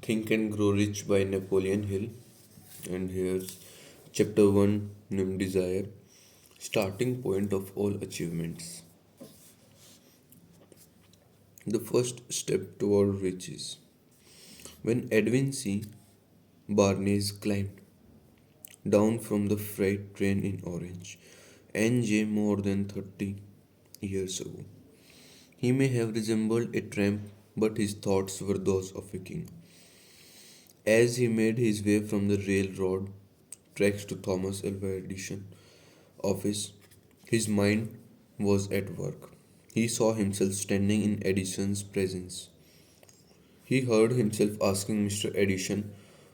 Think and Grow Rich by Napoleon Hill. And here's chapter 1 named Desire, starting point of all achievements. The first step toward riches. When Edwin C. Barnes climbed down from the freight train in Orange, NJ more than 30 years ago, he may have resembled a tramp, but his thoughts were those of a king. As he made his way from the railroad tracks to Thomas Alva Edison office, his mind was at work. He saw himself standing in Edison's presence. He heard himself asking Mr. Edison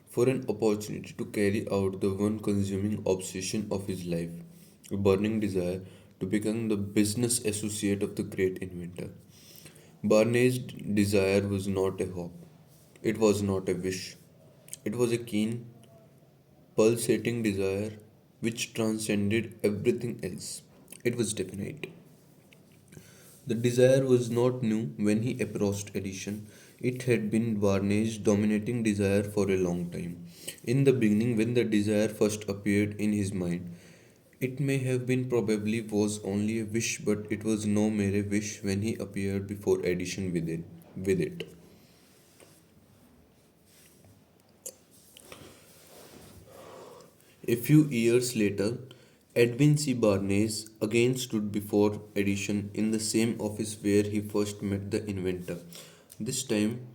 for an opportunity to carry out the one consuming obsession of his life, a burning desire to become the business associate of the great inventor. Barney's desire was not a hope, it was not a wish, it was a keen, pulsating desire which transcended everything else. It was definite. The desire was not new when he approached Edison. It had been Barney's dominating desire for a long time. In the beginning, when the desire first appeared in his mind, it may have been probably was only a wish, but it was no mere wish when he appeared before Edison with it. A few years later, Edwin C. Barnes again stood before Edison in the same office where he first met the inventor. This time,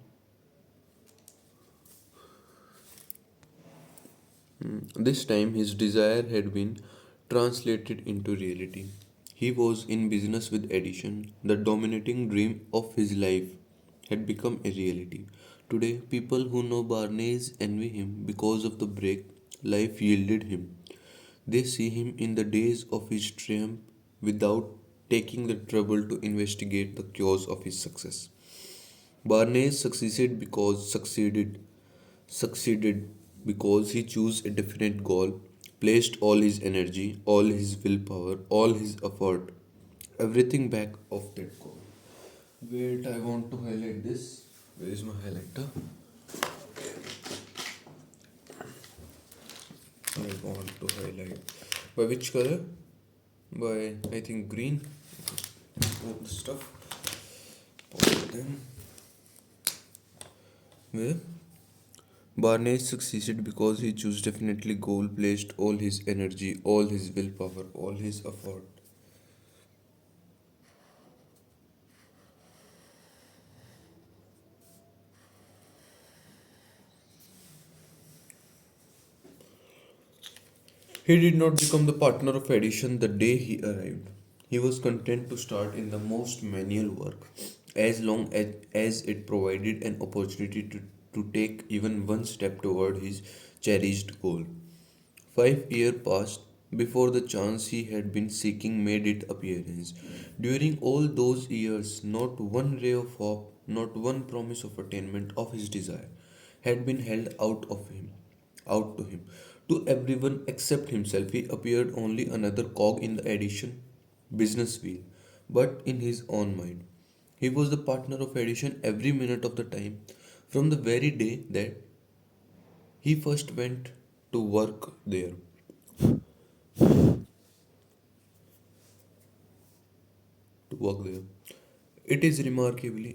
this time, his desire had been translated into reality. He was in business with Edison. The dominating dream of his life had become a reality. Today, people who know Barnes envy him because of the break life yielded him. They see him in the days of his triumph without taking the trouble to investigate the cause of his success. Barnes succeeded because he chose a definite goal, placed all his energy, all his willpower, all his effort, everything back of that goal. Wait, I want to highlight this. Where is my highlighter? I want to highlight. By which color? By I think green. All the stuff. Then where? Barnes succeeded because he chose definitely goal, placed all his energy, all his willpower, all his effort. He did not become the partner of Edison the day he arrived. He was content to start in the most manual work, as it provided an opportunity to take even one step toward his cherished goal. 5 years passed before the chance he had been seeking made its appearance. During all those years, not one ray of hope, not one promise of attainment of his desire had been held out to him. To everyone except himself, he appeared only another cog in the Edison business wheel, but in his own mind. He was the partner of Edison every minute of the time, from the very day that he first went to work there. To work there. It is a remarkable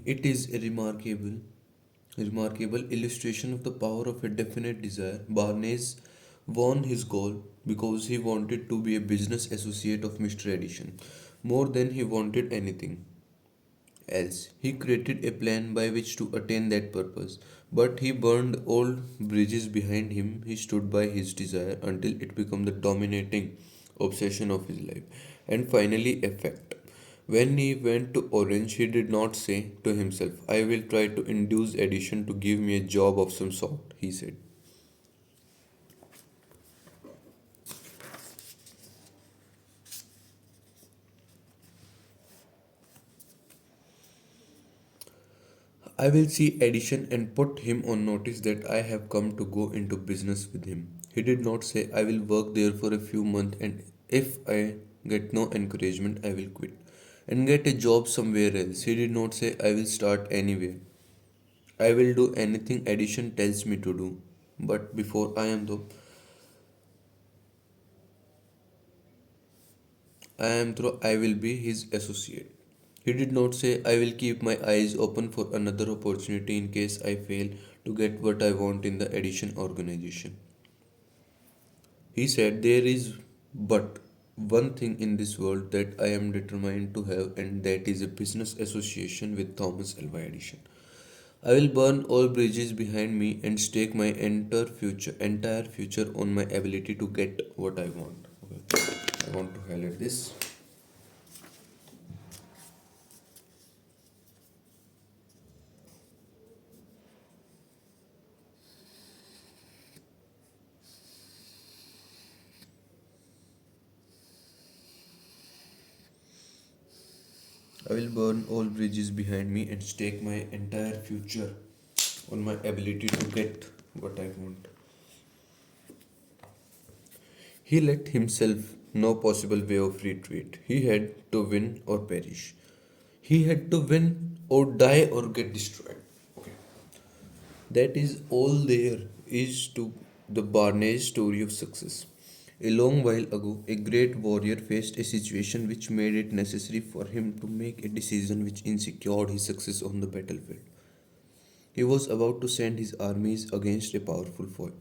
illustration of the power of a definite desire. Barnes won his goal because he wanted to be a business associate of Mr. Edison more than he wanted anything else. He created a plan by which to attain that purpose, but he burned all bridges behind him. He stood by his desire until it became the dominating obsession of his life, and finally, a fact. When he went to Orange, he did not say to himself, I will try to induce Edison to give me a job of some sort, he said. I will see Edison and put him on notice that I have come to go into business with him. He did not say, I will work there for a few months and if I get no encouragement, I will quit and get a job somewhere else. He did not say, I will start anyway I will do anything addition tells me to do. But before I will be his associate. He did not say, I will keep my eyes open for another opportunity in case I fail to get what I want in the addition organization. He said, there is but one thing in this world that I am determined to have, and that is a business association with Thomas Alva Edison. I will burn all bridges behind me and stake my entire future on my ability to get what I want. Okay. I want to highlight this. I will burn all bridges behind me and stake my entire future on my ability to get what I want. He let himself no possible way of retreat. He had to win or perish. He had to win or die or get destroyed. Okay. That is all there is to the Barnage story of success. A long while ago, a great warrior faced a situation which made it necessary for him to make a decision which insecured his success on the battlefield. He was about to send his armies against a powerful foe.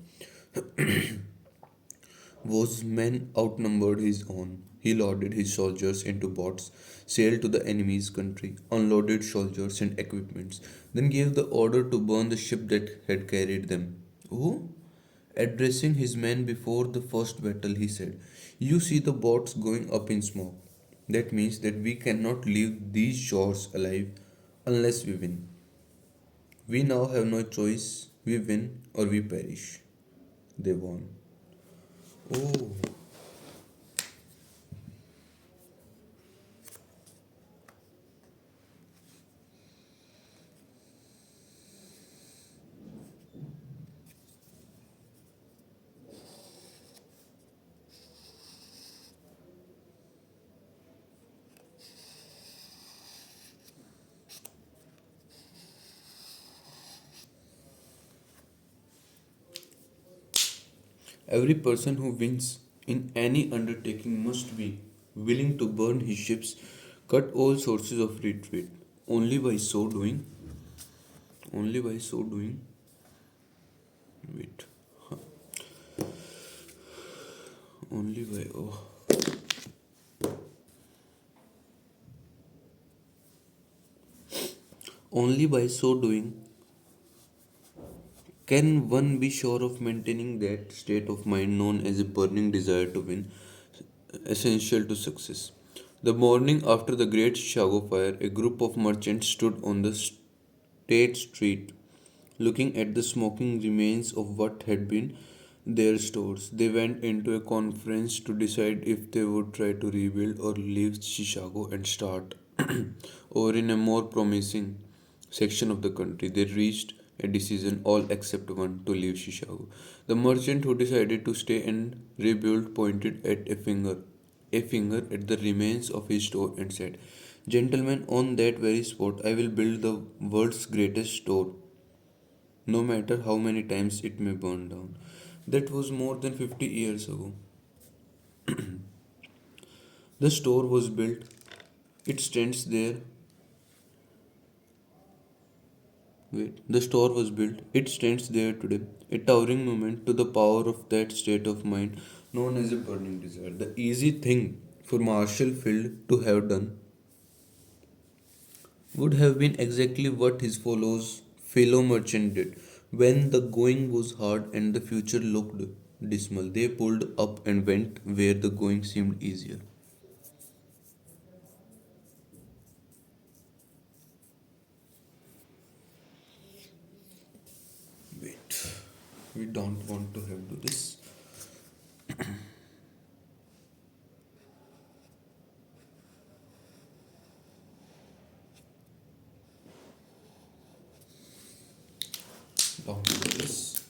Whose men outnumbered his own. He loaded his soldiers into boats, sailed to the enemy's country, unloaded soldiers and equipments, then gave the order to burn the ship that had carried them. Oh? Addressing his men before the first battle, he said, you see the boats going up in smoke. That means that we cannot leave these shores alive unless we win. We now have no choice. We win or we perish. They won. Oh. Every person who wins in any undertaking must be willing to burn his ships, cut all sources of retreat. Only by so doing, only by so doing, wait, only by, only by so doing can one be sure of maintaining that state of mind known as a burning desire to win, essential to success. The morning after the Great Chicago Fire, a group of merchants stood on the State Street, looking at the smoking remains of what had been their stores. They went into a conference to decide if they would try to rebuild or leave Chicago and start over in a more promising section of the country. They reached a decision, all except one, to leave Chicago. The merchant who decided to stay and rebuild pointed at a finger at the remains of his store and said, gentlemen, on that very spot I will build the world's greatest store, no matter how many times it may burn down. That was more than 50 years ago. The store was built. It stands there. Wait, the store was built. It stands there today. A towering monument to the power of that state of mind known as a burning desire. The easy thing for Marshall Field to have done would have been exactly what his fellow merchant did. When the going was hard and the future looked dismal, they pulled up and went where the going seemed easier. Wait, we don't want to have do this. Don't do this.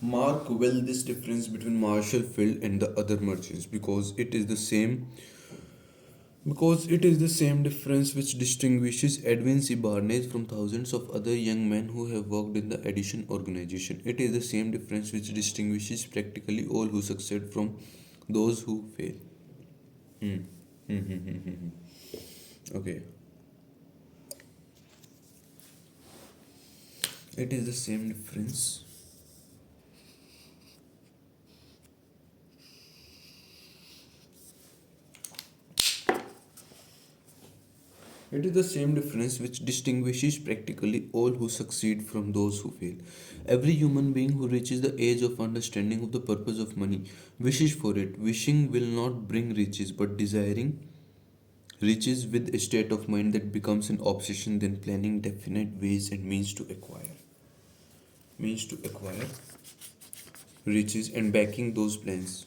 Mark well this difference between Marshall Field and the other merchants because it is the same difference which distinguishes Edwin C. Barnes from thousands of other young men who have worked in the Edison organization. It is the same difference which distinguishes practically all who succeed from those who fail. Hmm. Hmm, hmm, hmm, hmm, hmm. Okay. It is the same difference. It is the same difference which distinguishes practically all who succeed from those who fail. Every human being who reaches the age of understanding of the purpose of money wishes for it. Wishing will not bring riches, but desiring riches with a state of mind that becomes an obsession, then planning definite ways and means to acquire. Means to acquire riches and backing those plans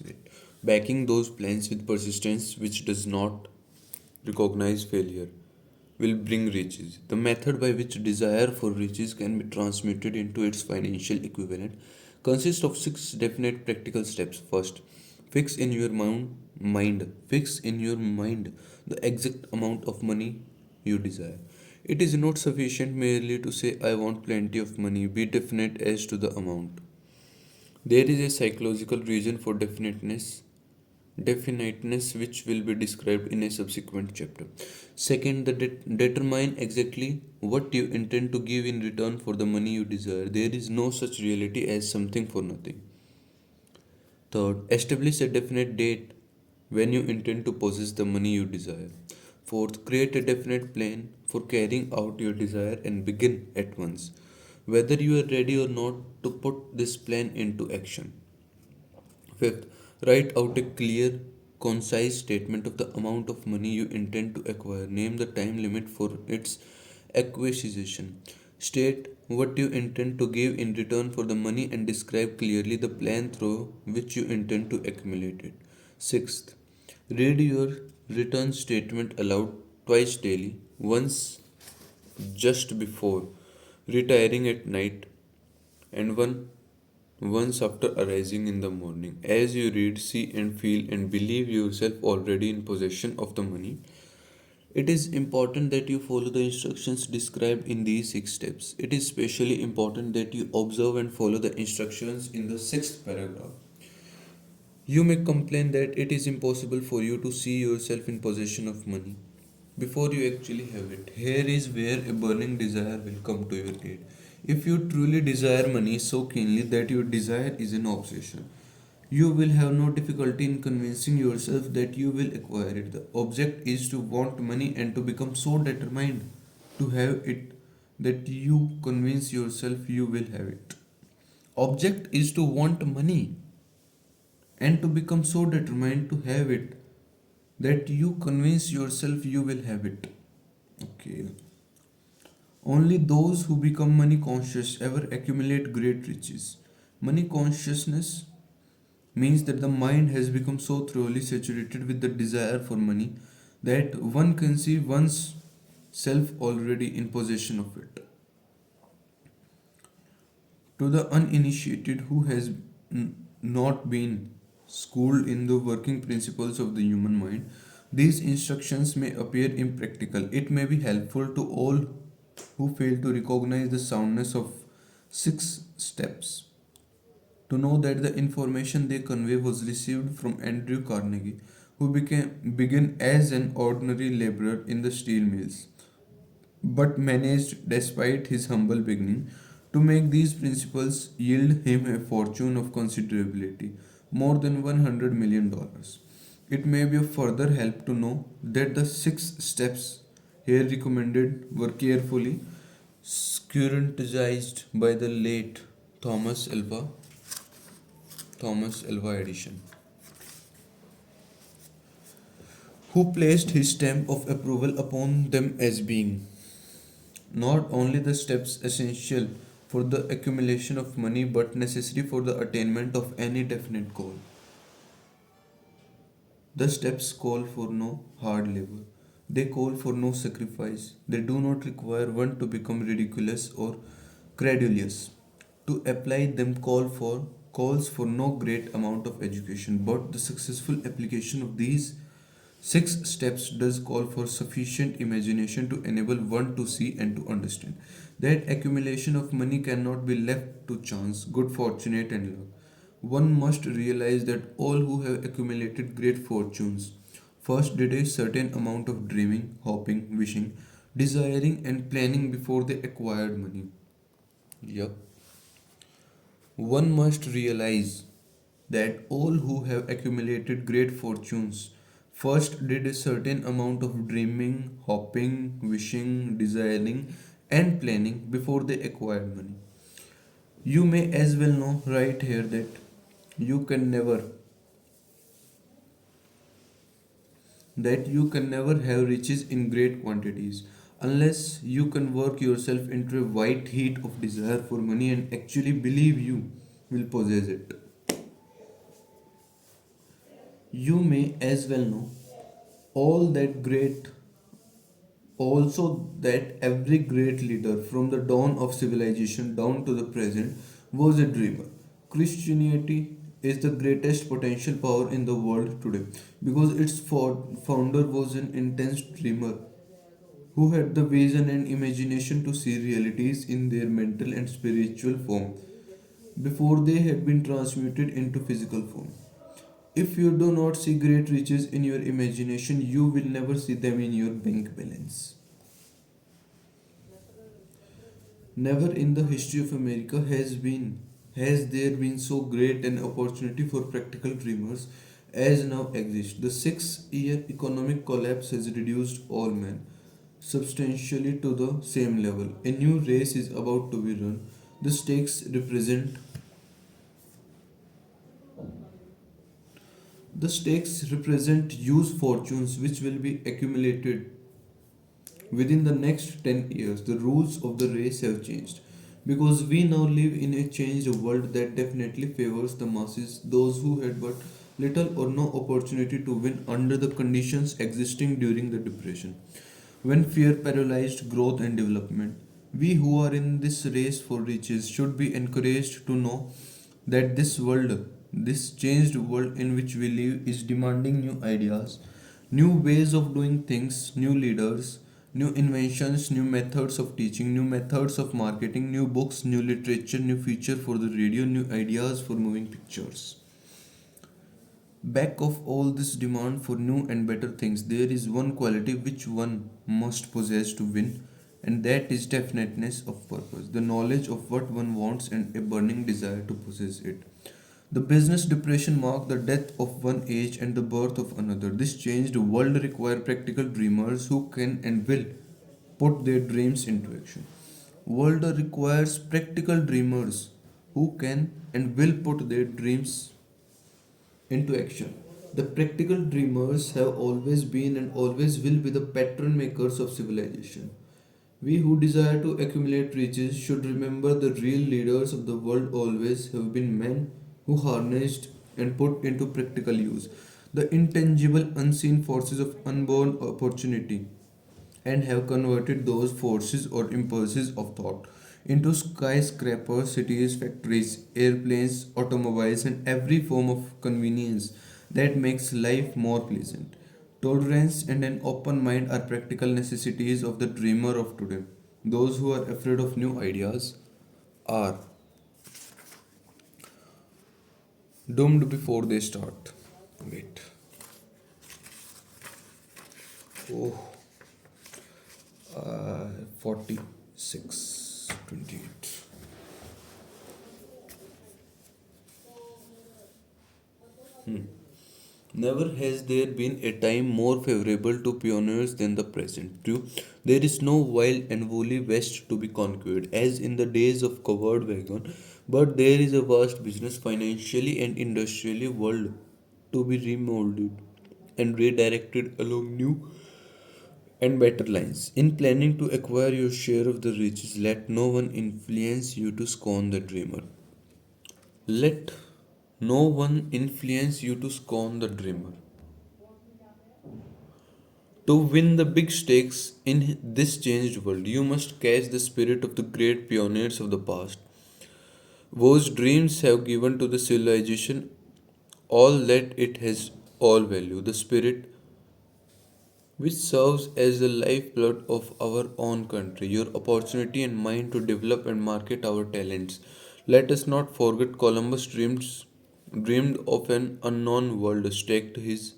with persistence which does not recognize failure will bring riches. The method by which desire for riches can be transmuted into its financial equivalent consists of six definite practical steps. First, fix in your mind the exact amount of money you desire. It is not sufficient merely to say I want plenty of money. Be definite as to the amount. There is a psychological reason for definiteness which will be described in a subsequent chapter. Second, determine exactly what you intend to give in return for the money you desire. There is no such reality as something for nothing. Third, establish a definite date when you intend to possess the money you desire. Fourth, create a definite plan for carrying out your desire and begin at once, whether you are ready or not to put this plan into action. Fifth, write out a clear, concise statement of the amount of money you intend to acquire. Name the time limit for its acquisition. State what you intend to give in return for the money and describe clearly the plan through which you intend to accumulate it. Sixth, read your return statement aloud twice daily, once just before retiring at night and once after arising in the morning. As you read, see, and feel and believe yourself already in possession of the money, it is important that you follow the instructions described in these six steps. It is especially important that you observe and follow the instructions in the sixth paragraph. You may complain that it is impossible for you to see yourself in possession of money before you actually have it. Here is where a burning desire will come to your aid. If you truly desire money so keenly that your desire is an obsession, you will have no difficulty in convincing yourself that you will acquire it. The object is to want money and to become so determined to have it that you convince yourself you will have it. Object is to want money and to become so determined to have it that you convince yourself you will have it. Okay. Only those who become money conscious ever accumulate great riches. Money consciousness means that the mind has become so thoroughly saturated with the desire for money that one can see one's self already in possession of it. To the uninitiated who has not been schooled in the working principles of the human mind, these instructions may appear impractical. It may be helpful to all who fail to recognize the soundness of six steps to know that the information they convey was received from Andrew Carnegie, who began as an ordinary laborer in the steel mills but managed, despite his humble beginning, to make these principles yield him a fortune of considerability, more than $100 million. It may be of further help to know that the six steps here recommended were carefully scrutinized by the late Thomas Alva, Thomas Alva Edison, who placed his stamp of approval upon them as being not only the steps essential for the accumulation of money but necessary for the attainment of any definite goal. The steps call for no hard labor. They call for no sacrifice. They do not require one to become ridiculous or credulous. To apply them call for calls for no great amount of education, but the successful application of these six steps does call for sufficient imagination to enable one to see and to understand that accumulation of money cannot be left to chance, good fortunate and luck. One must realize that all who have accumulated great fortunes first did a certain amount of dreaming, hoping, wishing, desiring, and planning before they acquired money. Yup. One must realize that all who have accumulated great fortunes first did a certain amount of dreaming, hoping, wishing, desiring, and planning before they acquired money. You may as well know right here that you can never you can never have riches in great quantities unless you can work yourself into a white heat of desire for money and actually believe you will possess it. You may as well know all that great also that every great leader from the dawn of civilization down to the present was a dreamer. Christianity is the greatest potential power in the world today because its founder was an intense dreamer who had the vision and imagination to see realities in their mental and spiritual form before they had been transmuted into physical form. If you do not see great riches in your imagination, you will never see them in your bank balance. Never in the history of America has there been so great an opportunity for practical dreamers as now exists. The 6 year economic collapse has reduced all men substantially to the same level. A new race is about to be run. The stakes represent huge fortunes which will be accumulated within the next 10 years. The rules of the race have changed because we now live in a changed world that definitely favors the masses, those who had but little or no opportunity to win under the conditions existing during the Depression, when fear paralyzed growth and development. We who are in this race for riches should be encouraged to know that this changed world in which we live, is demanding new ideas, new ways of doing things, new leaders, new inventions, new methods of teaching, new methods of marketing, new books, new literature, new future for the radio, new ideas for moving pictures. Back of all this demand for new and better things, there is one quality which one must possess to win, and that is definiteness of purpose, the knowledge of what one wants, and a burning desire to possess it. The business depression marked the death of one age and the birth of another. This changed world require practical dreamers who can and will put their dreams into action. World requires practical dreamers who can and will put their dreams into action. The practical dreamers have always been and always will be the pattern makers of civilization. We who desire to accumulate riches should remember the real leaders of the world always have been men who harnessed and put into practical use the intangible, unseen forces of unborn opportunity and have converted those forces or impulses of thought into skyscrapers, cities, factories, airplanes, automobiles, and every form of convenience that makes life more pleasant. Tolerance and an open mind are practical necessities of the dreamer of today. Those who are afraid of new ideas are doomed before they start. Wait. Oh, 46, 28. Never has there been a time more favorable to pioneers than the present. True, there is no wild and woolly west to be conquered, as in the days of covered wagon, but there is a vast business, financially and industrially, world to be remolded and redirected along new and better lines. In planning to acquire your share of the riches, let no one influence you to scorn the dreamer. Let no one influence you to scorn the dreamer. To win the big stakes in this changed world, you must catch the spirit of the great pioneers of the past. Whose dreams have given to the civilization all that it has, all value. The spirit which serves as the lifeblood of our own country, your opportunity and mine to develop and market our talents. Let us not forget Columbus dreamed of an unknown world, staked his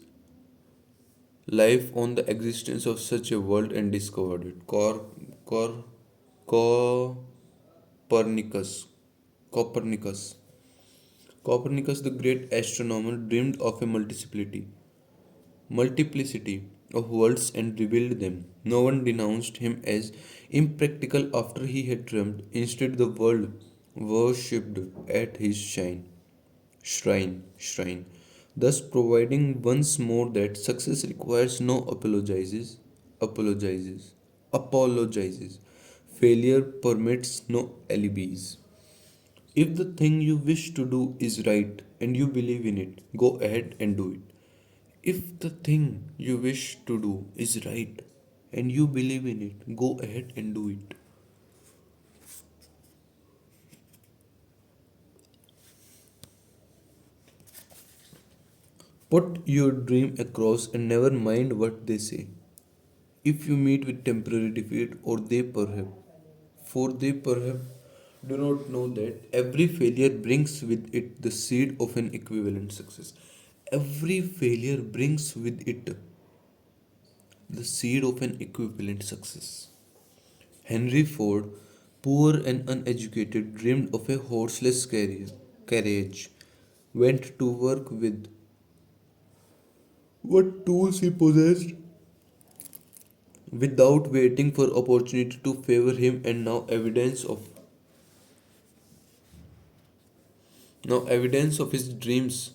life on the existence of such a world and discovered it. Cor, Copernicus. Copernicus. Copernicus, the great astronomer, dreamed of a multiplicity of worlds and revealed them. No one denounced him as impractical after he had dreamed. Instead, the world worshipped at his shrine, thus proving once more that success requires no apologizes. Failure permits no alibis. If the thing you wish to do is right and you believe in it, go ahead and do it. If the thing you wish to do is right and you believe in it, go ahead and do it. Put your dream across and never mind what they say. If you meet with temporary defeat, they perhaps do not know that every failure brings with it the seed of an equivalent success. Every failure brings with it the seed of an equivalent success. Henry Ford, poor and uneducated, dreamed of a horseless carriage, went to work with what tools he possessed without waiting for opportunity to favor him, and now evidence of his dreams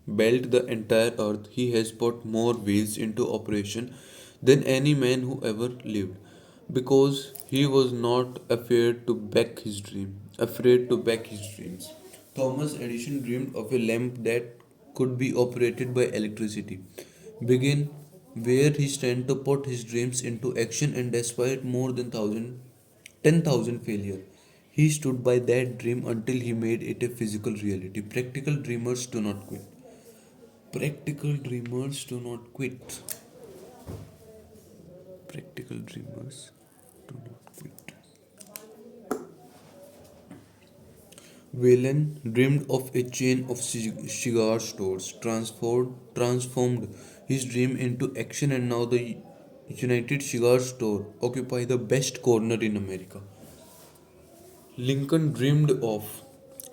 belt the entire earth. He has put more wheels into operation than any man who ever lived, because he was not afraid to back his dreams. Thomas Edison dreamed of a lamp that could be operated by electricity. Begin where he stand to put his dreams into action, and despite more than 10,000 failure, he stood by that dream until he made it a physical reality. Practical dreamers do not quit. Practical dreamers do not quit. Practical dreamers do not quit. Whelan dreamed of a chain of cigar stores, transformed his dream into action, and now the United Cigar Store occupy the best corner in America. Lincoln dreamed of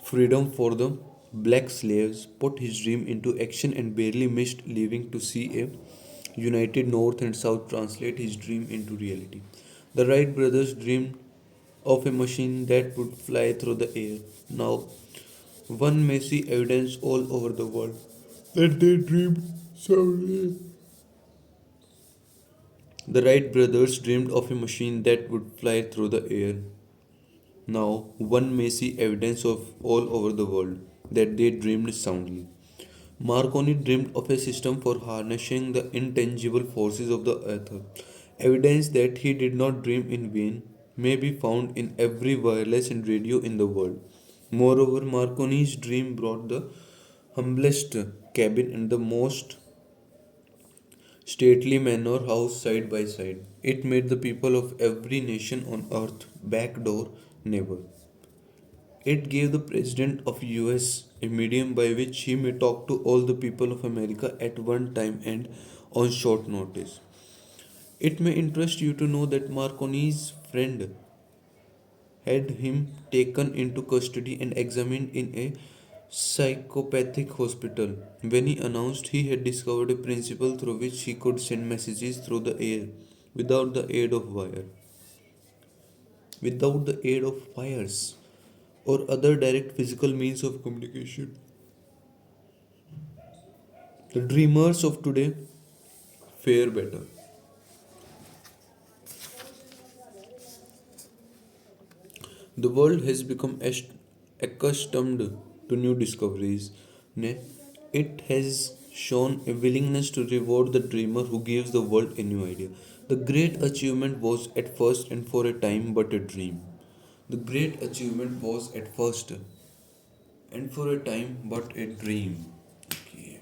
freedom for the black slaves, put his dream into action, and barely missed leaving to see a united North and South translate his dream into reality. The Wright brothers dreamed of a machine that would fly through the air. Now, one may see evidence all over the world that they dreamed someday. The Wright brothers dreamed of a machine that would fly through the air. Now, one may see evidence of all over the world that they dreamed soundly. Marconi dreamed of a system for harnessing the intangible forces of the ether. Evidence that he did not dream in vain may be found in every wireless and radio in the world. Moreover, Marconi's dream brought the humblest cabin and the most stately manor house side by side. It made the people of every nation on earth backdoor neighbor. It gave the President of US a medium by which he may talk to all the people of America at one time and on short notice. It may interest you to know that Marconi's friend had him taken into custody and examined in a psychopathic hospital when he announced he had discovered a principle through which he could send messages through the air without the aid of wires or other direct physical means of communication. The dreamers of today fare better. The world has become accustomed to new discoveries. Nay, it has shown a willingness to reward the dreamer who gives the world a new idea. The great achievement was at first and for a time but a dream. The great achievement was at first and for a time but a dream. Okay.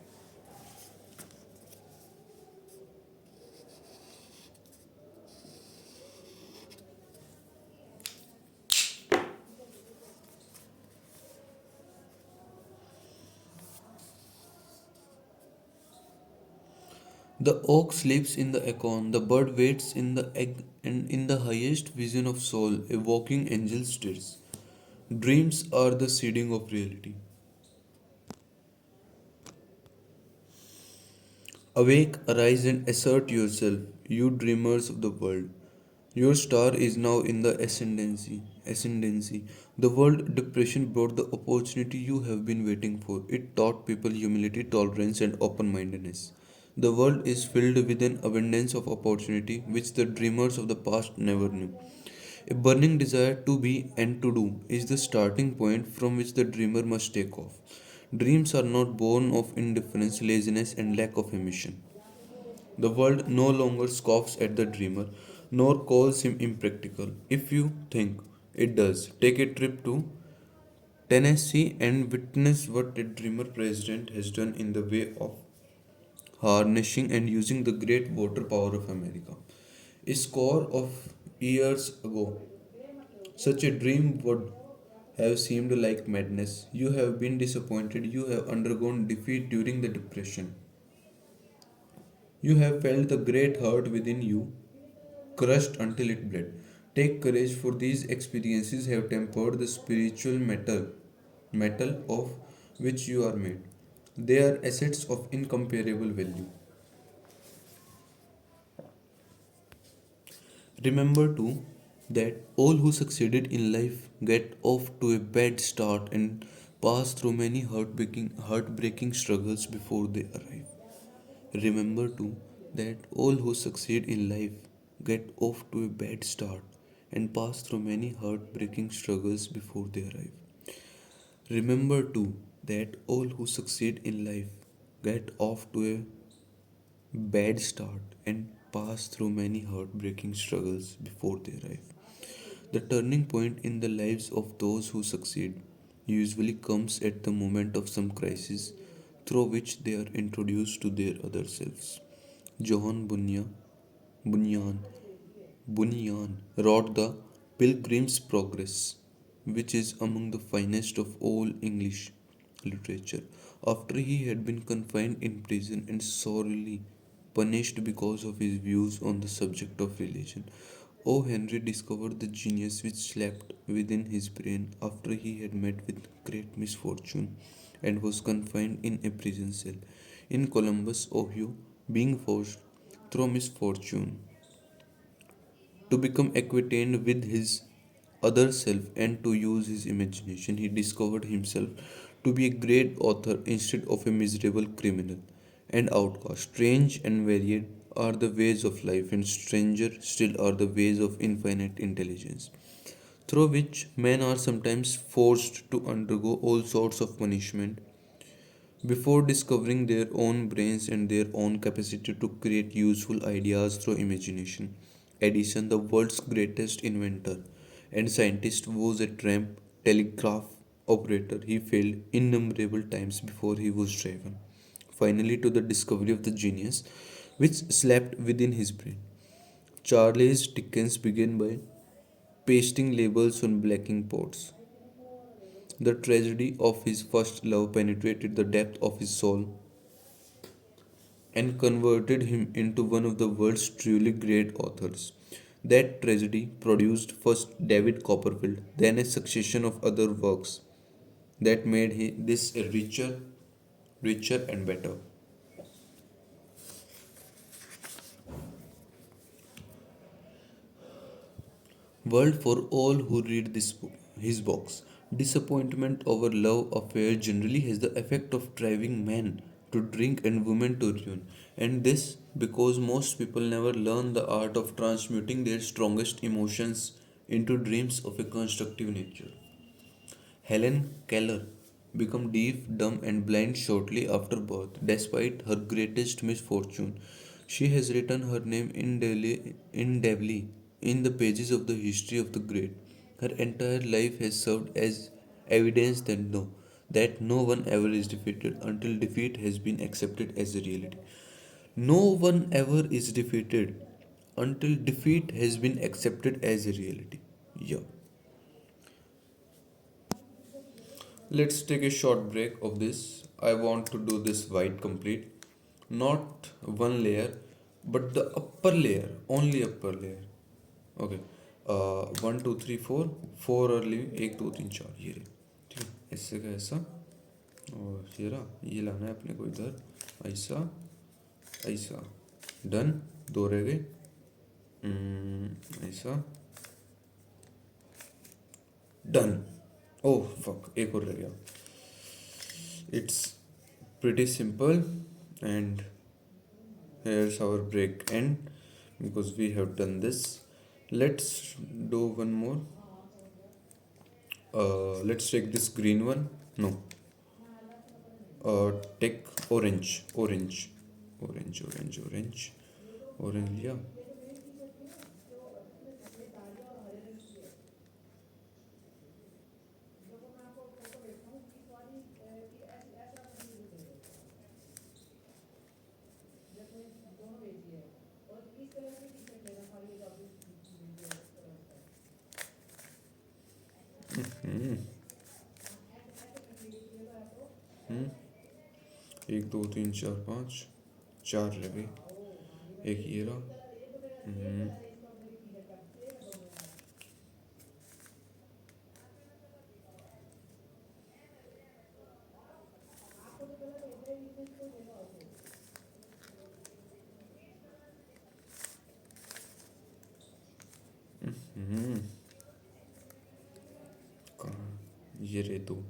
The oak sleeps in the acorn, the bird waits in the egg, and in the highest vision of soul, a walking angel stirs. Dreams are the seeding of reality. Awake, arise, and assert yourself, you dreamers of the world. Your star is now in the ascendancy. Ascendancy. The World Depression brought the opportunity you have been waiting for. It taught people humility, tolerance, and open-mindedness. The world is filled with an abundance of opportunity which the dreamers of the past never knew. A burning desire to be and to do is the starting point from which the dreamer must take off. Dreams are not born of indifference, laziness, and lack of ambition. The world no longer scoffs at the dreamer, nor calls him impractical. If you think it does, take a trip to Tennessee and witness what a dreamer president has done in the way of harnessing and using the great water power of America. A score of years ago, such a dream would have seemed like madness. You have been disappointed, you have undergone defeat during the Depression. You have felt the great hurt within you, crushed until it bled. Take courage, for these experiences have tempered the spiritual metal of which you are made. They are assets of incomparable value. Remember too that all who succeeded in life get off to a bad start and pass through many heartbreaking struggles before they arrive. Remember too that all who succeed in life get off to a bad start and pass through many heartbreaking struggles before they arrive. Remember too that all who succeed in life get off to a bad start and pass through many heartbreaking struggles before they arrive. The turning point in the lives of those who succeed usually comes at the moment of some crisis through which they are introduced to their other selves. Johann Bunyan, Bunyan wrote the Pilgrim's Progress, which is among the finest of all English literature, after he had been confined in prison and sorely punished because of his views on the subject of religion. O. Henry discovered the genius which slept within his brain after he had met with great misfortune and was confined in a prison cell in Columbus, Ohio, being forced through misfortune to become acquainted with his other self and to use his imagination. He discovered himself to be a great author instead of a miserable criminal and outcast. Strange and varied are the ways of life, and stranger still are the ways of infinite intelligence, through which men are sometimes forced to undergo all sorts of punishment before discovering their own brains and their own capacity to create useful ideas through imagination. Edison, the world's greatest inventor and scientist, was a tramp telegraph operator. He failed innumerable times before he was driven finally to the discovery of the genius which slept within his brain. Charles Dickens began by pasting labels on blacking pots. The tragedy of his first love penetrated the depth of his soul and converted him into one of the world's truly great authors. That tragedy produced first David Copperfield, then a succession of other works that made this a richer and better world for all who read his books. Disappointment over love affair generally has the effect of driving men to drink and women to ruin, and this because most people never learn the art of transmuting their strongest emotions into dreams of a constructive nature. Helen Keller became deaf, dumb, and blind shortly after birth, despite her greatest misfortune. She has written her name indelibly in the pages of the history of the great. Her entire life has served as evidence that no one ever is defeated until defeat has been accepted as a reality. No one ever is defeated until defeat has been accepted as a reality. Yeah. Let's take a short break of this. I want to do this white complete. Not one layer, but the upper layer, only upper layer. Okay, one two three four, four और living, एक दो तीन चार, ये रहे। ठीक है, ऐसे का ऐसा, और ये रहा, ये लाना है अपने को इधर, ऐसा ऐसा, डन। दो रह गए, ऐसा, डन। ओह फक, एक और रह गया। It's pretty simple, and here's our break end because we have done this. Let's do one more. Let's take this green one. No, take orange, orange, orange, orange, orange, orange लिया। हम्म हम्म, एक दो तीन चार पाँच, चार रह गए, एक ये रहा। हम्म हम्म, कहाँ, ये रहे दो।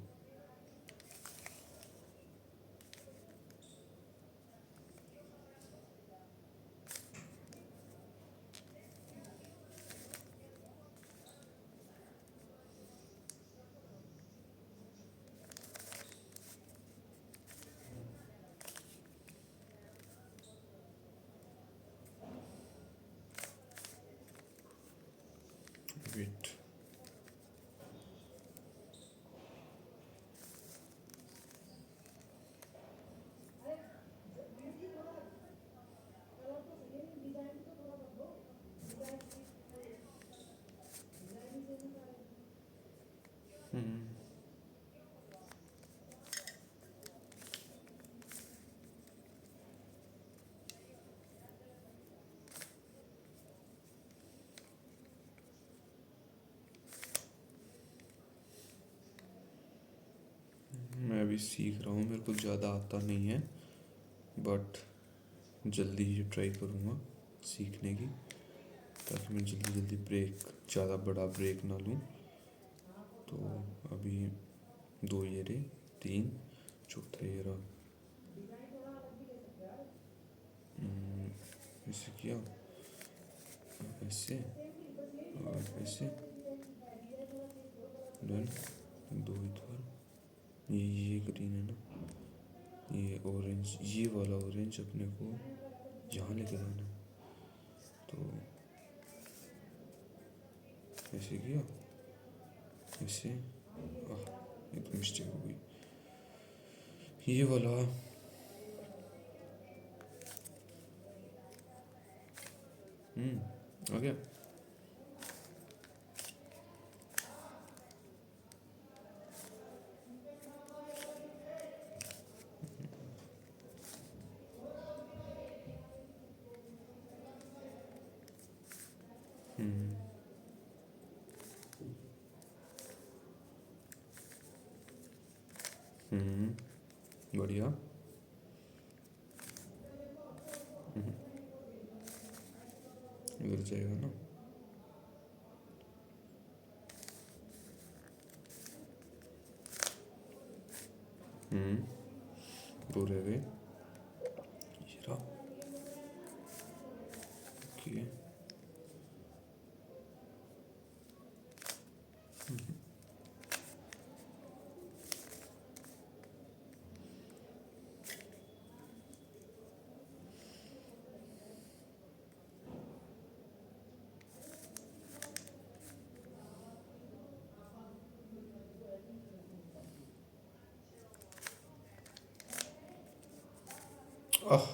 वेट, मैं अभी सीख रहा हूँ, मेरे को ज़्यादा आता नहीं है, बट जल्दी ही ट्राई करूँगा सीखने की, ताकि मैं जल्दी जल्दी ब्रेक, ज़्यादा बड़ा ब्रेक ना लूँ। तो अभी दो ये रहे, तीन, चौथा ये रहा। ऐसे किया, ऐसे और ऐसे, डन। दो इधर, ये ग्रीन है ना, ये ऑरेंज, ये वाला ऑरेंज अपने को यहाँ लेके जाना है, तो ऐसे किया, ऐसे, ये तो मिस्टेक हो गई, ये वाला। आ गया। बढ़िया। गिर जाएगा ना। दो रह गए, ये रहा। Okay, Ah,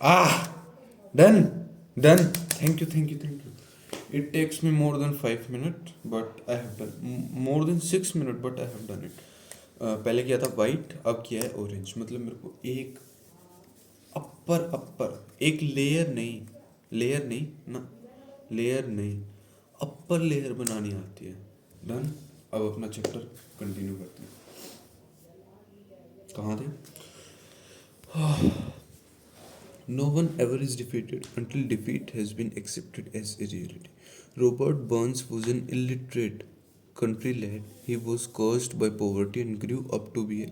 ah, done, done. Thank you, thank you, thank you. It takes me more than 5 minutes, but I have done more than 6 minutes, but I have done it. पहले किया था वाइट, अब किया है ऑरेंज। मतलब मेरे को एक अपर अपर एक लेयर नहीं ना, लेयर नहीं, अपर लेयर बनानी आती है। डन। अब अपना चैप्टर कंटिन्यू करते हैं। कहाँ थे? No one ever is defeated until defeat has been accepted as a reality. Robert Burns was an illiterate country lad. He was cursed by poverty and grew up to be a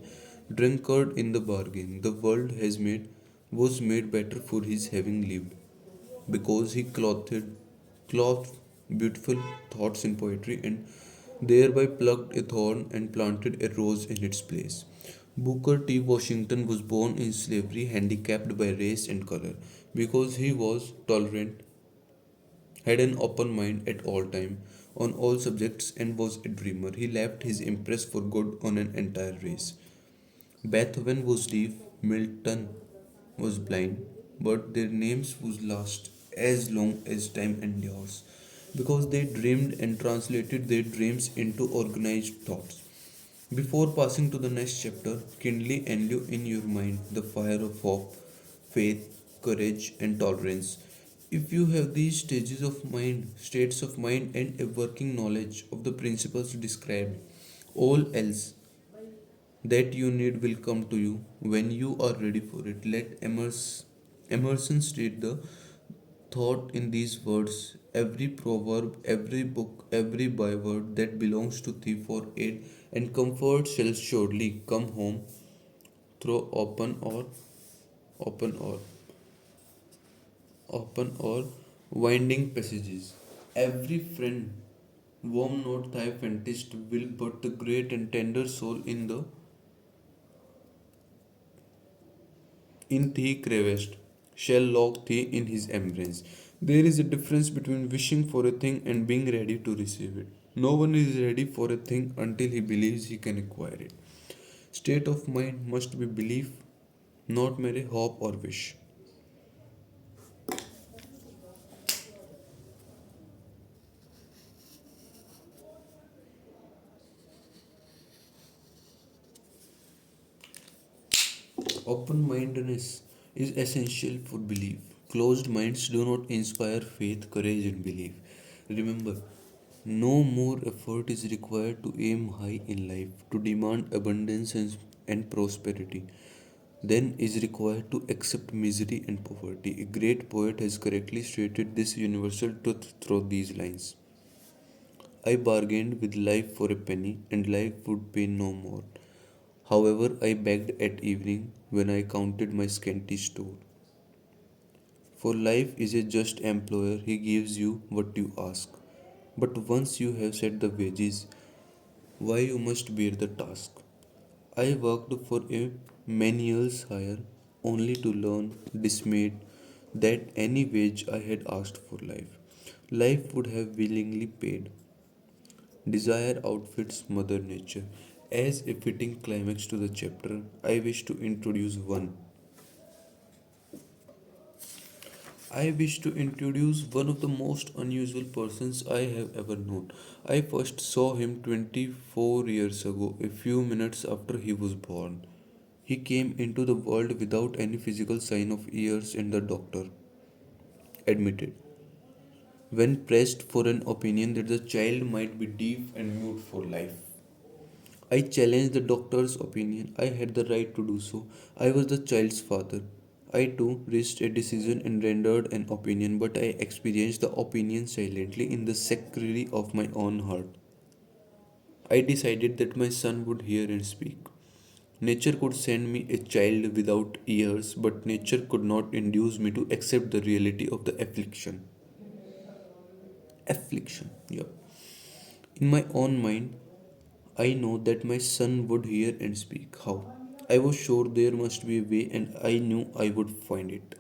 drunkard in the bargain. The world has made was made better for his having lived, because he clothed beautiful thoughts in poetry and thereby plucked a thorn and planted a rose in its place. Booker T. Washington was born in slavery, handicapped by race and color. Because he was tolerant, had an open mind at all time on all subjects, and was a dreamer, he left his impress for good on an entire race. Beethoven was deaf, Milton was blind, but their names would last as long as time endures, because they dreamed and translated their dreams into organized thoughts. Before passing to the next chapter, kindle anew in your mind the fire of hope, faith, courage, and tolerance. If you have these states of mind, and a working knowledge of the principles described, all else that you need will come to you when you are ready for it. Let Emerson state the thought in these words: every proverb, every book, every byword that belongs to thee for aid and comfort shall surely come home through open or open or winding passages. Every friend, warm not thy faintest will, but the great and tender soul in thee cravest, shall lock thee in his embrace. There is a difference between wishing for a thing and being ready to receive it. No one is ready for a thing until he believes he can acquire it. State of mind must be belief, not mere hope or wish. Open mindedness is essential for belief. Closed minds do not inspire faith, courage, and belief. Remember, no more effort is required to aim high in life, to demand abundance and prosperity, than is required to accept misery and poverty. A great poet has correctly stated this universal truth through these lines: I bargained with life for a penny, and life would pay no more. However, I begged at evening when I counted my scanty store. For life is a just employer, he gives you what you ask. But once you have set the wages, why you must bear the task. I worked for a manual's hire, only to learn, dismayed, that any wage I had asked for life would have willingly paid. Desire outfits Mother Nature. As a fitting climax to the chapter, I wish to introduce one. I wish to introduce one of the most unusual persons I have ever known. I first saw him 24 years ago, a few minutes after he was born. He came into the world without any physical sign of years, and the doctor admitted, when pressed for an opinion, that the child might be deaf and mute for life. I challenged the doctor's opinion. I had the right to do so. I was the child's father. I too reached a decision and rendered an opinion, but I experienced the opinion silently in the sanctuary of my own heart. I decided that my son would hear and speak. Nature could send me a child without ears, but nature could not induce me to accept the reality of the affliction. Affliction, yeah. In my own mind, I know that my son would hear and speak. How? I was sure there must be a way, and I knew I would find it.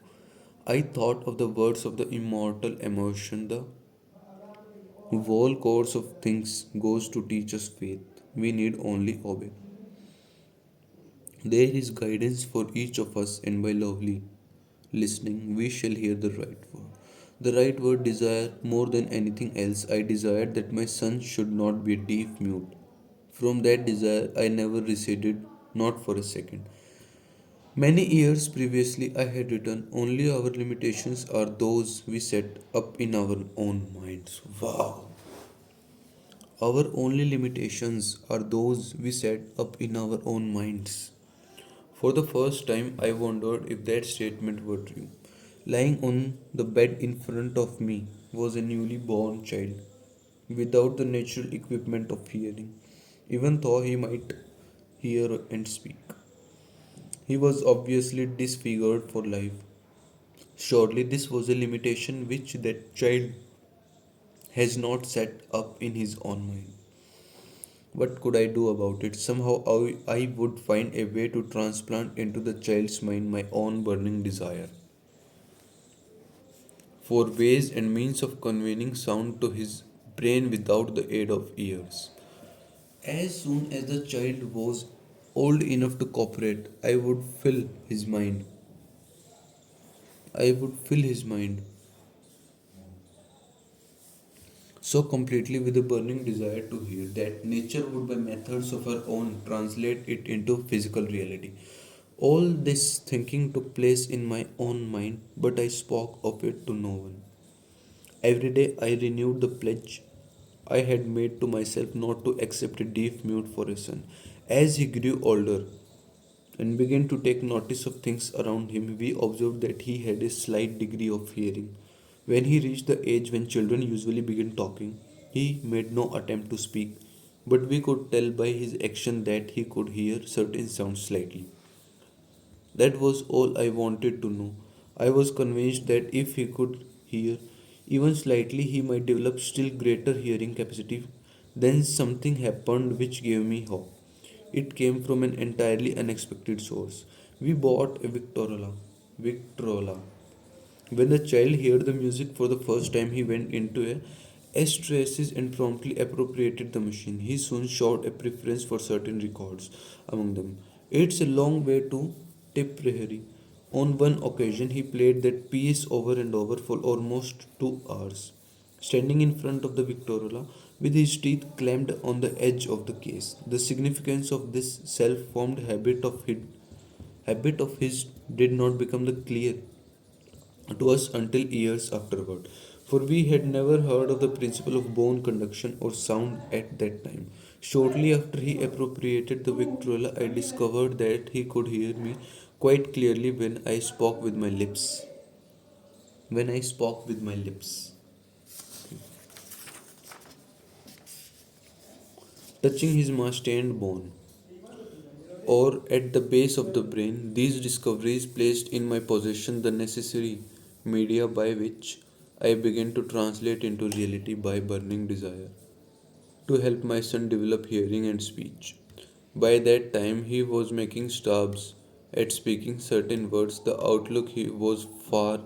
I thought of the words of the immortal emotion, the whole course of things goes to teach us faith. We need only obey. There is guidance for each of us, and by lovely listening, we shall hear the right word. The right word desire more than anything else. I desired that my son should not be a deaf mute. From that desire, I never receded, not for a second. Many years previously, I had written, only our limitations are those we set up in our own minds. Wow! Our only limitations are those we set up in our own minds. For the first time, I wondered if that statement were true. Lying on the bed in front of me was a newly born child, without the natural equipment of hearing, even though he might hear and speak. He was obviously disfigured for life. Surely this was a limitation which that child has not set up in his own mind. What could I do about it? Somehow I would find a way to transplant into the child's mind my own burning desire for ways and means of conveying sound to his brain without the aid of ears. As soon as the child was old enough to cooperate, I would fill his mind so completely with a burning desire to hear that nature would, by methods of her own, translate it into physical reality. All this thinking took place in my own mind, but I spoke of it to no one. Every day I renewed the pledge I had made to myself not to accept a deaf mute for a son. As he grew older and began to take notice of things around him, we observed that he had a slight degree of hearing. When he reached the age when children usually begin talking, he made no attempt to speak, but we could tell by his action that he could hear certain sounds slightly. That was all I wanted to know. I was convinced that if he could hear even slightly, he might develop still greater hearing capacity. Then something happened which gave me hope. It came from an entirely unexpected source. We bought a Victrola. When the child heard the music for the first time, he went into a ecstasis and promptly appropriated the machine. He soon showed a preference for certain records among them. It's a long way to Tipperary. On one occasion, he played that piece over and over for almost 2 hours, standing in front of the Victrola with his teeth clamped on the edge of the case. The significance of this self-formed habit of his did not become clear to us until years afterward, for we had never heard of the principle of bone conduction or sound at that time. Shortly after he appropriated the Victrola, I discovered that he could hear me quite clearly when I spoke with my lips. When I spoke with my lips, touching his marstilled bone, or at the base of the brain, these discoveries placed in my possession the necessary media by which I began to translate into reality by burning desire to help my son develop hearing and speech. By that time, he was making stabs at speaking certain words. The outlook he was far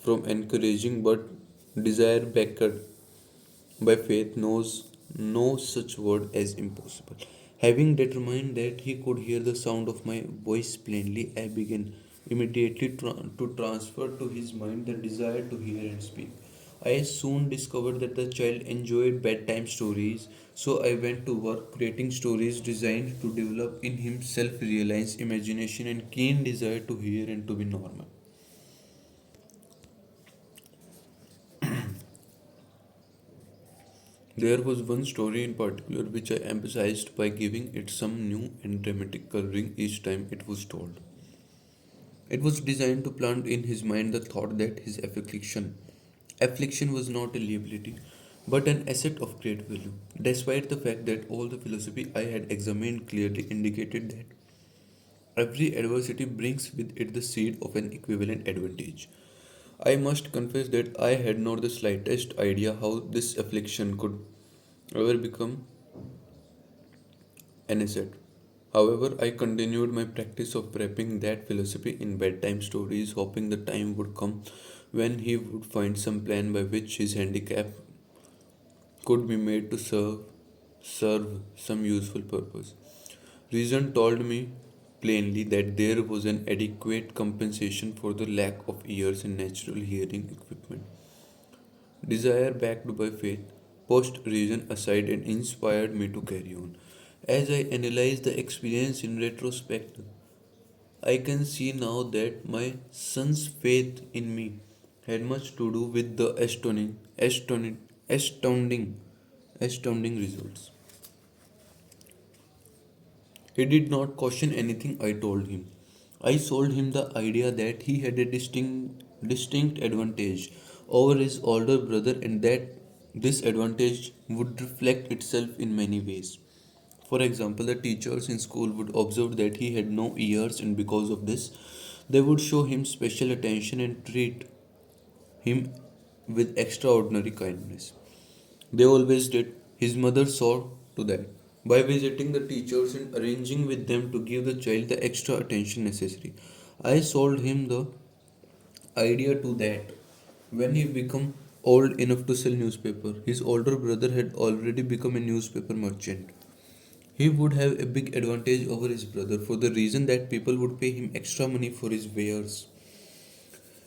from encouraging, but desire backed by faith knows no such word as impossible. Having determined that he could hear the sound of my voice plainly, I began immediately to transfer to his mind the desire to hear and speak. I soon discovered that the child enjoyed bedtime stories, so I went to work creating stories designed to develop in him self reliance, imagination, and keen desire to hear and to be normal. There was one story in particular which I emphasized by giving it some new and dramatic coloring each time it was told. It was designed to plant in his mind the thought that his affliction was not a liability, but an asset of great value, despite the fact that all the philosophy I had examined clearly indicated that every adversity brings with it the seed of an equivalent advantage. I must confess that I had not the slightest idea how this affliction could ever become an asset. However, I continued my practice of prepping that philosophy in bedtime stories, hoping the time would come when he would find some plan by which his handicap could be made to serve some useful purpose. Reason told me plainly that there was an adequate compensation for the lack of ears and natural hearing equipment. Desire backed by faith pushed reason aside and inspired me to carry on. As I analyze the experience in retrospect, I can see now that my son's faith in me had much to do with the astounding, astounding results. He did not question anything I told him. I sold him the idea that he had a distinct advantage over his older brother and that this advantage would reflect itself in many ways. For example, the teachers in school would observe that he had no ears, and because of this, they would show him special attention and treat him with extraordinary kindness. They always did. His mother saw to that by visiting the teachers and arranging with them to give the child the extra attention necessary. I sold him the idea to that when he became old enough to sell newspaper, his older brother had already become a newspaper merchant. He would have a big advantage over his brother for the reason that people would pay him extra money for his wares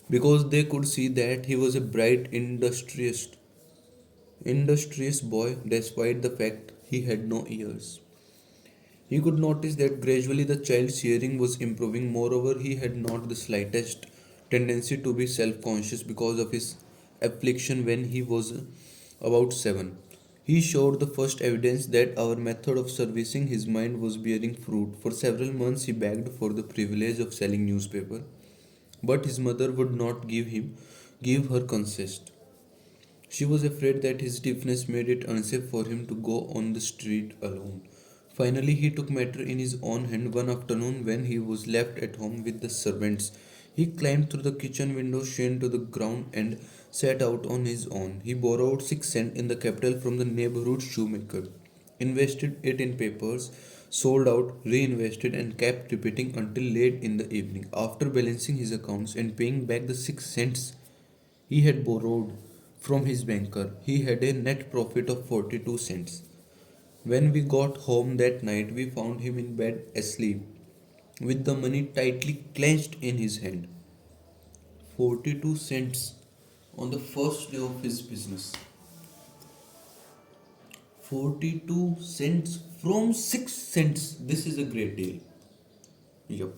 because they could see that he was a bright, industrious boy despite the fact he had no ears. He could notice that gradually the child's hearing was improving. Moreover, he had not the slightest tendency to be self conscious because of his affliction when he was about 7. He showed the first evidence that our method of servicing his mind was bearing fruit. For several months, he begged for the privilege of selling newspaper, but his mother would not give her consent. She was afraid that his deafness made it unsafe for him to go on the street alone. Finally, he took matter in his own hand one afternoon when he was left at home with the servants. He climbed through the kitchen window, shone to the ground, and set out on his own. He borrowed 6 cents in the capital from the neighborhood shoemaker, invested it in papers, sold out, reinvested, and kept repeating until late in the evening. After balancing his accounts and paying back the 6 cents he had borrowed from his banker, he had a net profit of 42 cents. When we got home that night, we found him in bed asleep, with the money tightly clenched in his hand. 42 cents on the first day of his business. 42 cents from 6 cents. This is a great deal. Yup.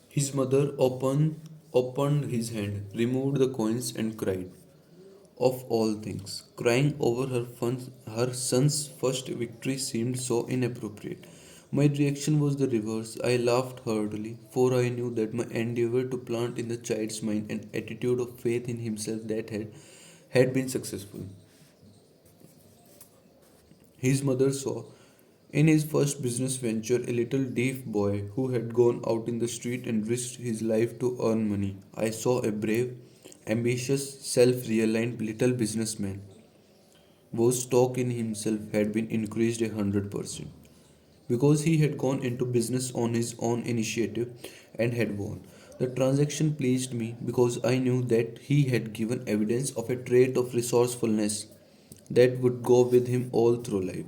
His mother opened his hand, removed the coins, and cried. Of all things, crying over her son's first victory seemed so inappropriate. My reaction was the reverse. I laughed heartily, for I knew that my endeavor to plant in the child's mind an attitude of faith in himself that had been successful. His mother saw in his first business venture a little deaf boy who had gone out in the street and risked his life to earn money. I saw a brave, ambitious, self reliant little businessman whose stock in himself had been increased 100% because he had gone into business on his own initiative and had won. The transaction pleased me because I knew that he had given evidence of a trait of resourcefulness that would go with him all through life.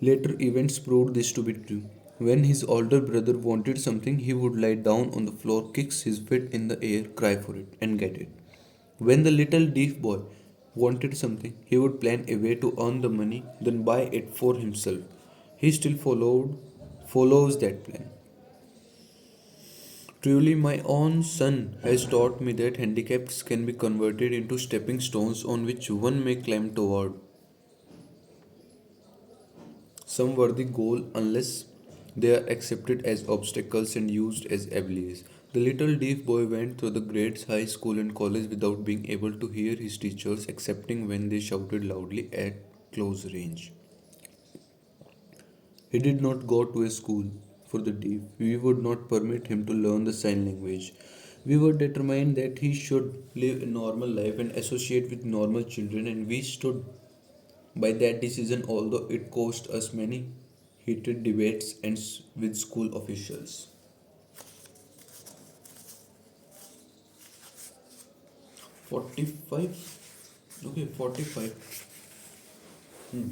Later events proved this to be true. When his older brother wanted something, he would lie down on the floor, kick his feet in the air, cry for it, and get it. When the little deaf boy wanted something, he would plan a way to earn the money, then buy it for himself. He still follows that plan. Truly, my own son has taught me that handicaps can be converted into stepping stones on which one may climb toward some worthy goal unless They are accepted as obstacles and used as allies. The little deaf boy went through the grades, high school, and college without being able to hear his teachers, excepting when they shouted loudly at close range. He did not go to a school for the deaf. We would not permit him to learn the sign language. We were determined that he should live a normal life and associate with normal children, and we stood by that decision, although it cost us many heated debates with school officials. 45? Okay, 45. Hmm.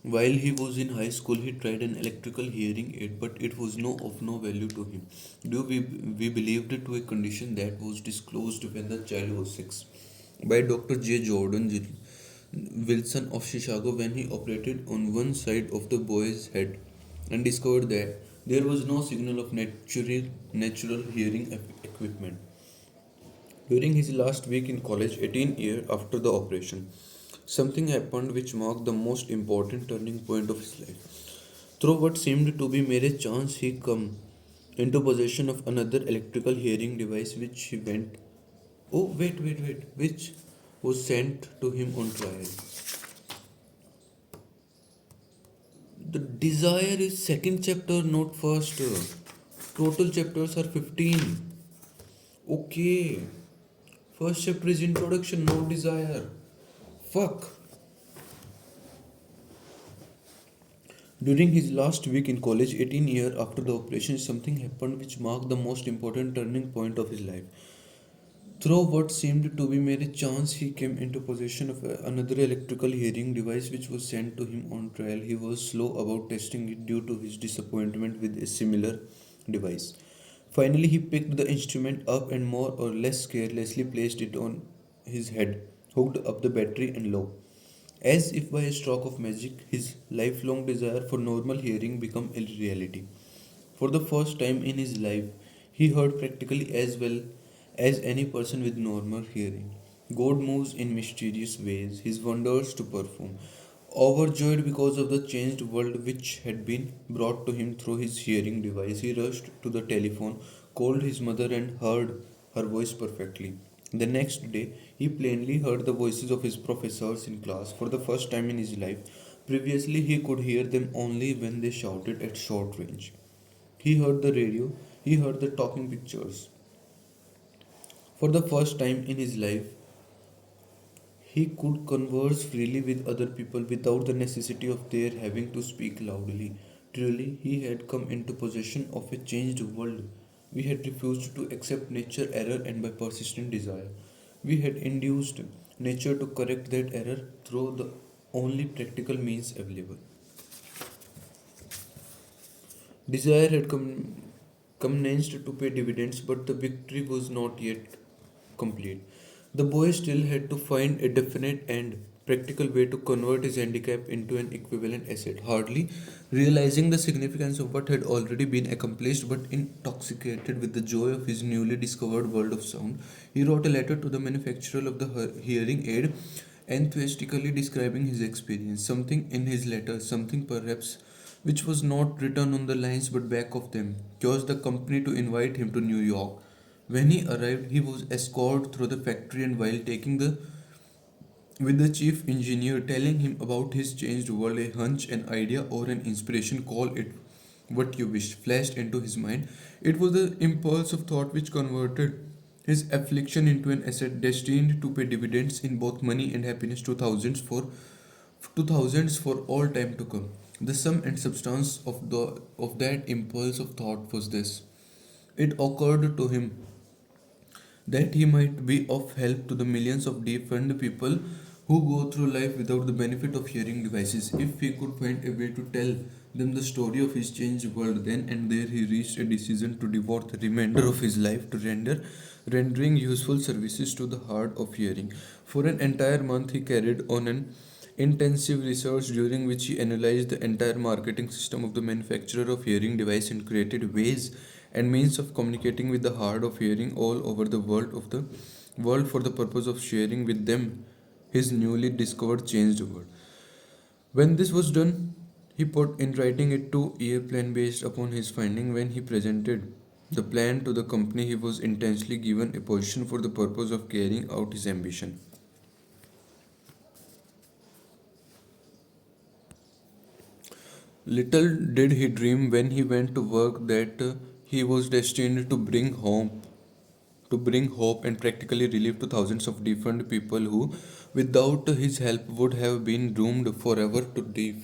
While he was in high school, he tried an electrical hearing aid, but it was of no value to him. We believed it to a condition that was disclosed when the child was 6 by Dr. J. Wilson of Chicago when he operated on one side of the boy's head and discovered that there was no signal of natural hearing equipment. During his last week in college, 18 years after the operation, something happened which marked the most important turning point of his life. Through what seemed to be mere chance, he come into possession of another electrical hearing device which he went. Oh, wait. Which was sent to him on trial. The desire is second chapter, not first. Total chapters are 15. Okay. First chapter is introduction, no desire. Fuck. During his last week in college, 18 years after the operation, something happened which marked the most important turning point of his life. Through what seemed to be mere chance, he came into possession of another electrical hearing device which was sent to him on trial. He was slow about testing it due to his disappointment with a similar device. Finally, he picked the instrument up and more or less carelessly placed it on his head, hooked up the battery, and lo, as if by a stroke of magic, his lifelong desire for normal hearing became a reality. For the first time in his life, he heard practically as well as any person with normal hearing. God moves in mysterious ways, his wonders to perform. Overjoyed because of the changed world which had been brought to him through his hearing device, he rushed to the telephone, called his mother, and heard her voice perfectly. The next day, he plainly heard the voices of his professors in class for the first time in his life. Previously, he could hear them only when they shouted at short range. He heard the radio, he heard the talking pictures. For the first time in his life, he could converse freely with other people without the necessity of their having to speak loudly. Truly, he had come into possession of a changed world. We had refused to accept nature error, and by persistent desire, we had induced nature to correct that error through the only practical means available. Desire had commenced to pay dividends, but the victory was not yet complete. The boy still had to find a definite and practical way to convert his handicap into an equivalent asset. Hardly realizing the significance of what had already been accomplished, but intoxicated with the joy of his newly discovered world of sound, he wrote a letter to the manufacturer of the hearing aid, enthusiastically describing his experience. Something in his letter, something perhaps which was not written on the lines but back of them, caused the company to invite him to New York. When he arrived, he was escorted through the factory, and while taking the with the chief engineer telling him about his changed world, a hunch, an idea, or an inspiration, call it what you wish, flashed into his mind. It was the impulse of thought which converted his affliction into an asset destined to pay dividends in both money and happiness to thousands for all time to come. The sum and substance of that impulse of thought was this. It occurred to him that he might be of help to the millions of deafened people who go through life without the benefit of hearing devices. If he could find a way to tell them the story of his changed world, then and there he reached a decision to devote the remainder of his life to rendering useful services to the hard of hearing. For an entire month he carried on an intensive research during which he analyzed the entire marketing system of the manufacturer of hearing device and created ways and means of communicating with the hard of hearing all over the world of the world for the purpose of sharing with them his newly discovered changed world. When this was done, he put in writing a 2-year plan based upon his finding. When he presented the plan to the company, he was intentionally given a position for the purpose of carrying out his ambition. Little did he dream when he went to work that he was destined to bring hope and practically relief to thousands of different people who, without his help, would have been doomed forever to deaf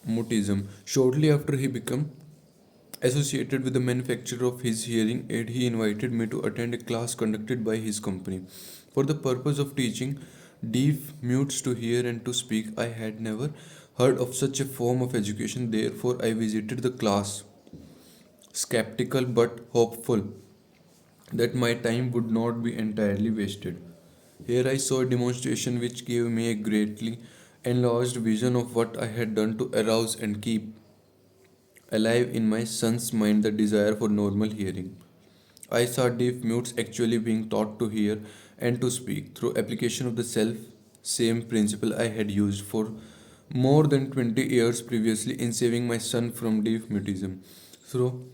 mutism. Shortly after he became associated with the manufacturer of his hearing aid, he invited me to attend a class conducted by his company for the purpose of teaching deaf mutes to hear and to speak. I had never heard of such a form of education, therefore, I visited the class, skeptical but hopeful that my time would not be entirely wasted. Here I saw a demonstration which gave me a greatly enlarged vision of what I had done to arouse and keep alive in my son's mind the desire for normal hearing. I saw deaf mutes actually being taught to hear and to speak through application of the self same principle I had used for more than 20 years previously in saving my son from deaf mutism. Through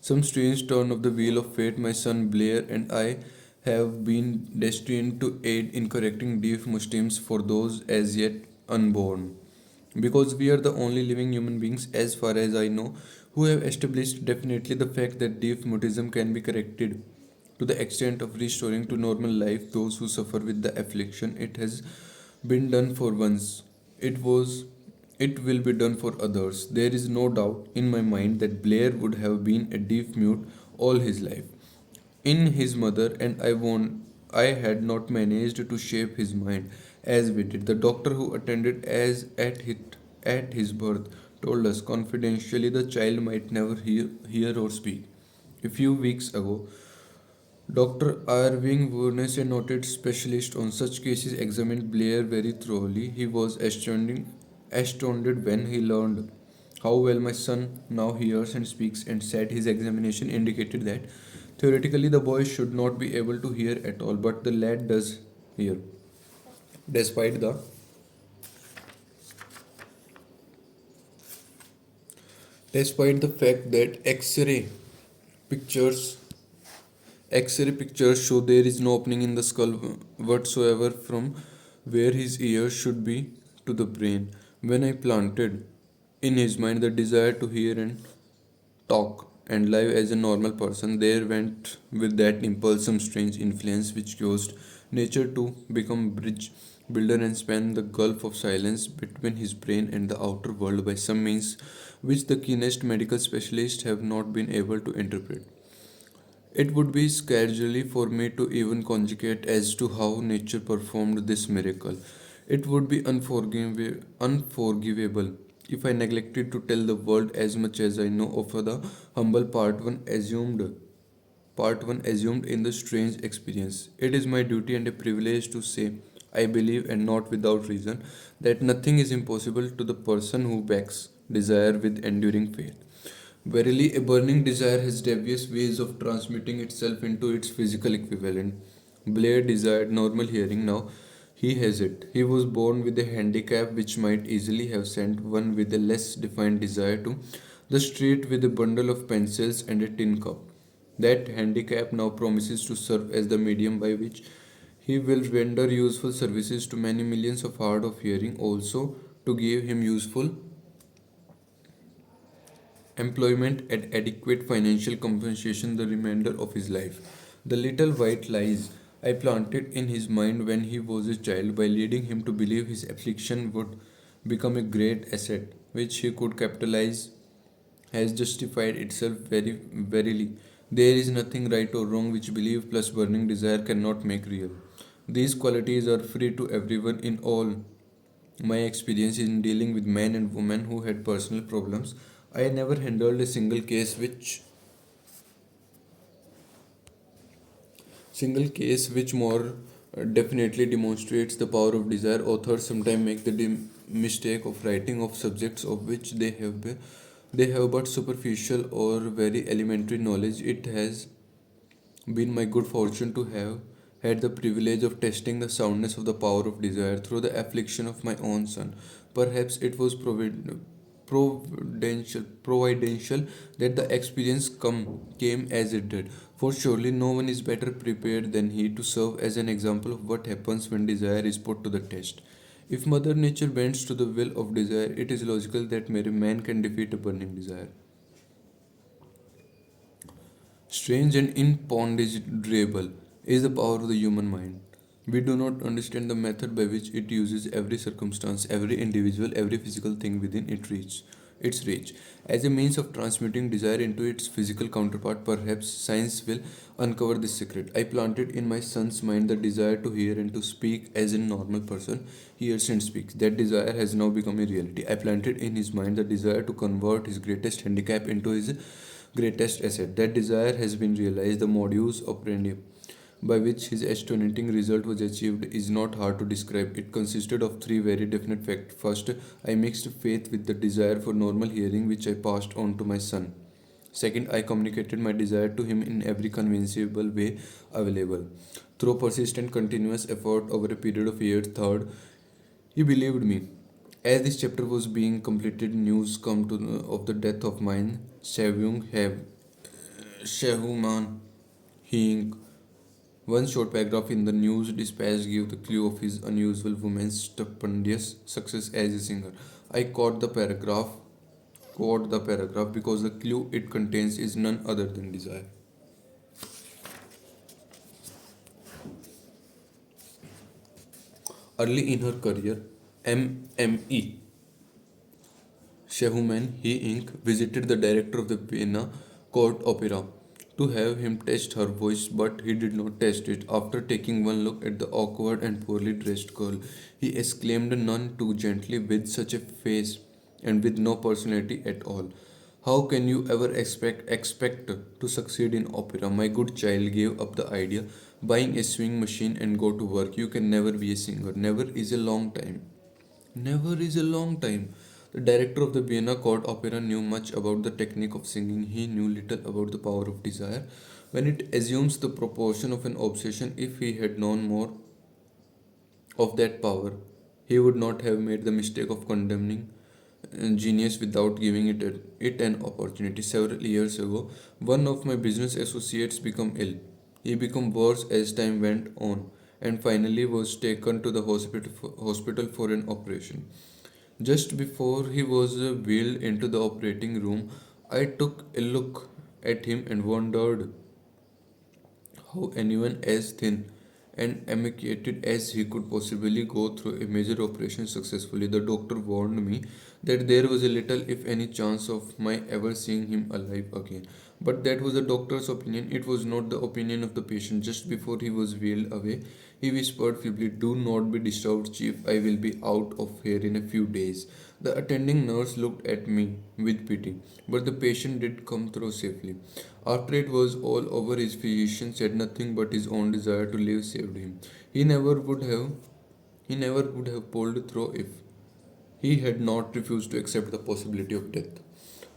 some strange turn of the wheel of fate, my son Blair and I have been destined to aid in correcting deaf Muslims for those as yet unborn. Because we are the only living human beings, as far as I know, who have established definitely the fact that deaf mutism can be corrected to the extent of restoring to normal life those who suffer with the affliction. It has been done for once. It will be done for others. There is no doubt in my mind that Blair would have been a deaf mute all his life. In his mother, and I had not managed to shape his mind as we did. The doctor who attended as at his birth told us confidentially the child might never hear or speak. A few weeks ago, Dr. Irving Warnes, a noted specialist on such cases, examined Blair very thoroughly. He was astounded when he learned how well my son now hears and speaks, and said his examination indicated that theoretically the boy should not be able to hear at all, but the lad does hear. Despite the despite the fact that pictures X-ray pictures show there is no opening in the skull whatsoever from where his ears should be to the brain. When I planted in his mind the desire to hear and talk and live as a normal person, there went with that impulse some strange influence which caused nature to become bridge builder and span the gulf of silence between his brain and the outer world by some means which the keenest medical specialists have not been able to interpret. It would be scarcely for me to even conjecture as to how nature performed this miracle. It would be unforgivable if I neglected to tell the world as much as I know of the humble part one assumed in the strange experience. It is my duty and a privilege to say, I believe, and not without reason, that nothing is impossible to the person who backs desire with enduring faith. Verily, a burning desire has devious ways of transmitting itself into its physical equivalent. Blair desired normal hearing, now he has it. He was born with a handicap which might easily have sent one with a less defined desire to the street with a bundle of pencils and a tin cup. That handicap now promises to serve as the medium by which he will render useful services to many millions of hard of hearing, also to give him useful employment and adequate financial compensation the remainder of his life. The little white lies I planted in his mind when he was a child by leading him to believe his affliction would become a great asset which he could capitalize has justified itself very verily. There is nothing right or wrong which belief plus burning desire cannot make real. These qualities are free to everyone in all my experience in dealing with men and women who had personal problems. I never handled a single case which more definitely demonstrates the power of desire. Authors sometimes make the mistake of writing of subjects of which they have but superficial or very elementary knowledge. It has been my good fortune to have had the privilege of testing the soundness of the power of desire through the affliction of my own son. Perhaps it was providential that the experience came as it did, for surely no one is better prepared than he to serve as an example of what happens when desire is put to the test. If Mother Nature bends to the will of desire, it is logical that mere man can defeat a burning desire. Strange and imponderable is the power of the human mind. We do not understand the method by which it uses every circumstance, every individual, every physical thing within its reach. As a means of transmuting desire into its physical counterpart, perhaps science will uncover this secret. I planted in my son's mind the desire to hear and to speak as a normal person hears and speaks. That desire has now become a reality. I planted in his mind the desire to convert his greatest handicap into his greatest asset. That desire has been realized. The modus operandi by which his astonishing result was achieved is not hard to describe. It consisted of three very definite facts. First, I mixed faith with the desire for normal hearing, which I passed on to my son. Second, I communicated my desire to him in every conceivable way available. Through persistent, continuous effort over a period of years. Third, he believed me. As this chapter was being completed, news come to of the death of mine, Shahuman Hing. One short paragraph in the news dispatch gave the clue of his unusual woman's stupendous success as a singer. I quote the paragraph because the clue it contains is none other than desire. Early in her career, MME Shehuman He Inc. visited the director of the Vienna Court Opera to have him test her voice, but he did not test it. After taking one look at the awkward and poorly dressed girl, he exclaimed none too gently, with such a face and with no personality at all. How can you ever expect to succeed in opera? My good child gave up the idea. Buying a sewing machine and go to work. You can never be a singer. Never is a long time. Never is a long time. The director of the Vienna Court Opera knew much about the technique of singing. He knew little about the power of desire. When it assumes the proportion of an obsession, if he had known more of that power, he would not have made the mistake of condemning genius without giving it an opportunity. Several years ago, one of my business associates became ill. He became worse as time went on and finally was taken to the hospital for an operation. Just before he was wheeled into the operating room, I took a look at him and wondered how anyone as thin and emaciated as he could possibly go through a major operation successfully. The doctor warned me that there was a little, if any, chance of my ever seeing him alive again. But that was the doctor's opinion, it was not the opinion of the patient. Just before he was wheeled away, he whispered feebly, "Do not be disturbed, Chief. I will be out of here in a few days." The attending nurse looked at me with pity, but the patient did come through safely. After it was all over, his physician said nothing but his own desire to live saved him. He never would have he never would have pulled through if he had not refused to accept the possibility of death.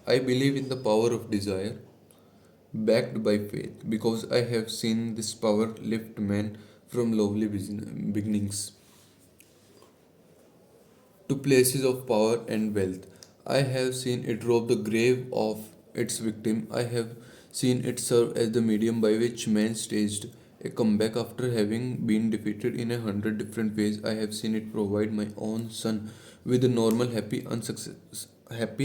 I believe in the power of desire, backed by faith, because I have seen this power lift men from lowly beginnings to places of power and wealth. I have seen it rob the grave of its victim. I have seen it serve as the medium by which man staged a comeback after having been defeated in 100 different ways. I have seen it provide my own son with a normal, happy,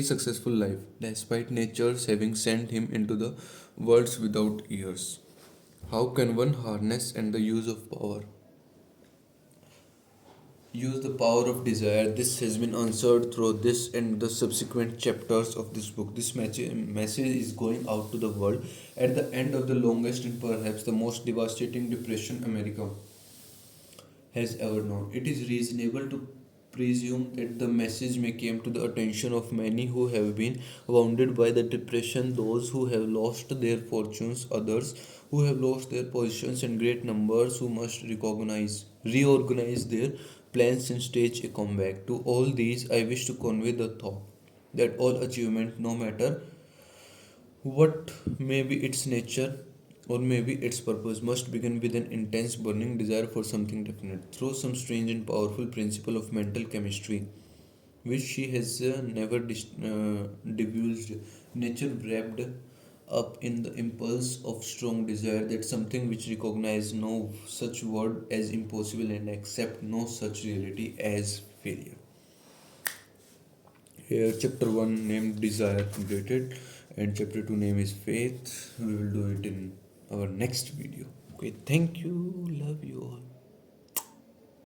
successful life, despite nature's having sent him into the worlds without ears. How can one harness and the use of power? Use the power of desire. This has been answered through this and the subsequent chapters of this book. This message is going out to the world at the end of the longest and perhaps the most devastating depression America has ever known. It is reasonable to presume that the message may come to the attention of many who have been wounded by the depression, those who have lost their fortunes, others who have lost their positions, and great numbers who must reorganize their plans and stage a comeback. To all these, I wish to convey the thought that all achievement, no matter what may be its nature, Or maybe its purpose must begin with an intense burning desire for something definite, through some strange and powerful principle of mental chemistry, which she has never divulged. Nature wrapped up in the impulse of strong desire, that something which recognize no such word as impossible and accept no such reality as failure. Here, chapter 1 named Desire completed, and chapter 2 name is Faith. We will do it in our next video. Okay, thank you. Love you all.